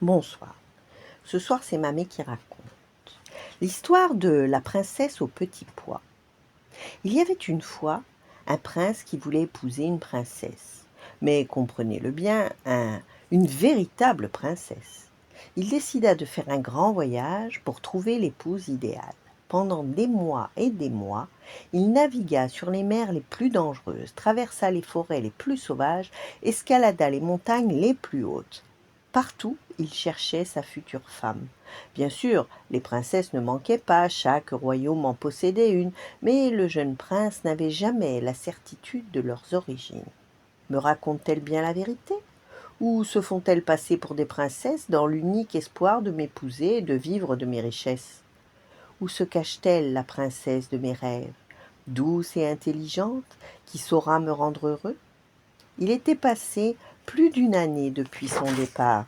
Bonsoir. Ce soir, c'est Mamé qui raconte. L'histoire de la princesse au petit pois. Il y avait une fois un prince qui voulait épouser une princesse. Mais comprenez-le bien, une véritable princesse. Il décida de faire un grand voyage pour trouver l'épouse idéale. Pendant des mois et des mois, il navigua sur les mers les plus dangereuses, traversa les forêts les plus sauvages, escalada les montagnes les plus hautes. Partout, il cherchait sa future femme. Bien sûr, les princesses ne manquaient pas, chaque royaume en possédait une, mais le jeune prince n'avait jamais la certitude de leurs origines. Me racontent-elles bien la vérité? Ou se font-elles passer pour des princesses dans l'unique espoir de m'épouser et de vivre de mes richesses? Où se cache-t-elle, la princesse de mes rêves, douce et intelligente, qui saura me rendre heureux? Il était passé plus d'une année depuis son départ.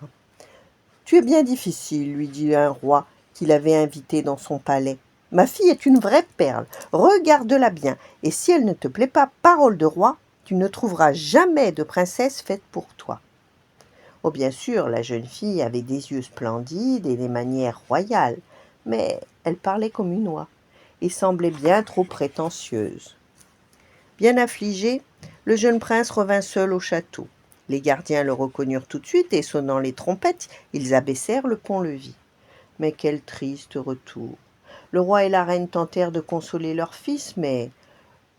Tu es bien difficile, lui dit un roi qui l'avait invité dans son palais. Ma fille est une vraie perle, regarde-la bien, et si elle ne te plaît pas, parole de roi, tu ne trouveras jamais de princesse faite pour toi. Oh, bien sûr, la jeune fille avait des yeux splendides et des manières royales, mais elle parlait comme une oie et semblait bien trop prétentieuse. Bien affligé, le jeune prince revint seul au château. Les gardiens le reconnurent tout de suite et, sonnant les trompettes, ils abaissèrent le pont-levis. Mais quel triste retour! Le roi et la reine tentèrent de consoler leur fils, mais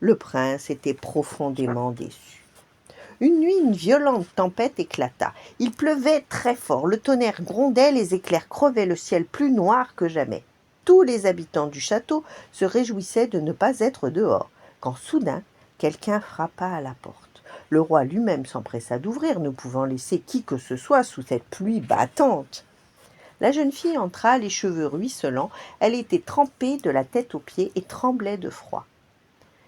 le prince était profondément déçu. Une nuit, une violente tempête éclata. Il pleuvait très fort, le tonnerre grondait, les éclairs crevaient le ciel plus noir que jamais. Tous les habitants du château se réjouissaient de ne pas être dehors, quand soudain, quelqu'un frappa à la porte. Le roi lui-même s'empressa d'ouvrir, ne pouvant laisser qui que ce soit sous cette pluie battante. La jeune fille entra, les cheveux ruisselants, elle était trempée de la tête aux pieds et tremblait de froid.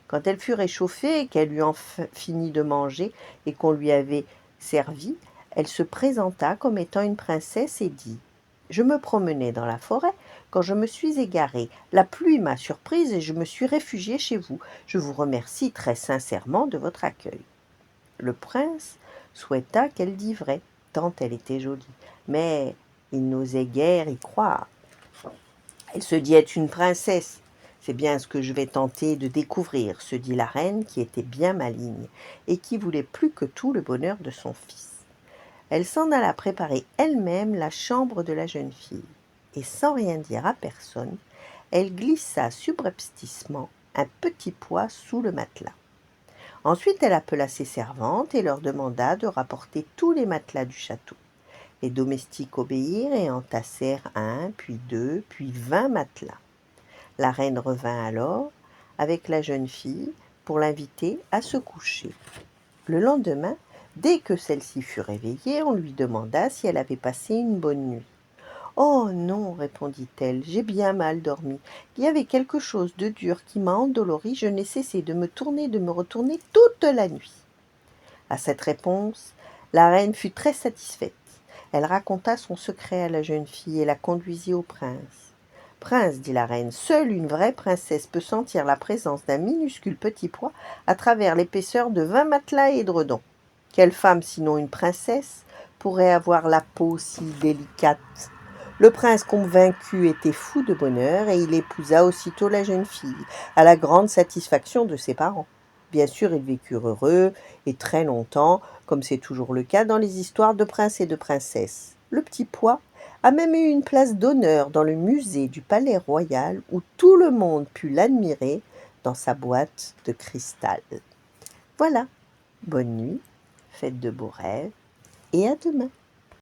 Quand elle fut réchauffée et qu'elle eut enfin fini de manger et qu'on lui avait servi, elle se présenta comme étant une princesse et dit « Je me promenais dans la forêt quand je me suis égarée. La pluie m'a surprise et je me suis réfugiée chez vous. Je vous remercie très sincèrement de votre accueil. » Le prince souhaita qu'elle dît vrai, tant elle était jolie, mais il n'osait guère y croire. Elle se dit être une princesse. C'est bien ce que je vais tenter de découvrir, se dit la reine qui était bien maligne et qui voulait plus que tout le bonheur de son fils. Elle s'en alla préparer elle-même la chambre de la jeune fille et sans rien dire à personne, elle glissa subrepticement un petit pois sous le matelas. Ensuite, elle appela ses servantes et leur demanda de rapporter tous les matelas du château. Les domestiques obéirent et entassèrent 1, puis 2, puis 20 matelas. La reine revint alors avec la jeune fille pour l'inviter à se coucher. Le lendemain, dès que celle-ci fut réveillée, on lui demanda si elle avait passé une bonne nuit. « Oh non, répondit-elle, j'ai bien mal dormi. Il y avait quelque chose de dur qui m'a endolorie, je n'ai cessé de me retourner toute la nuit. » À cette réponse, la reine fut très satisfaite. Elle raconta son secret à la jeune fille et la conduisit au prince. « Prince, dit la reine, seule une vraie princesse peut sentir la présence d'un minuscule petit pois à travers l'épaisseur de 20 matelas et édredons. Quelle femme, sinon une princesse, pourrait avoir la peau si délicate ?» Le prince convaincu était fou de bonheur et il épousa aussitôt la jeune fille, à la grande satisfaction de ses parents. Bien sûr, ils vécurent heureux et très longtemps, comme c'est toujours le cas dans les histoires de princes et de princesses. Le petit pois a même eu une place d'honneur dans le musée du Palais Royal où tout le monde put l'admirer dans sa boîte de cristal. Voilà, bonne nuit, faites de beaux rêves et à demain.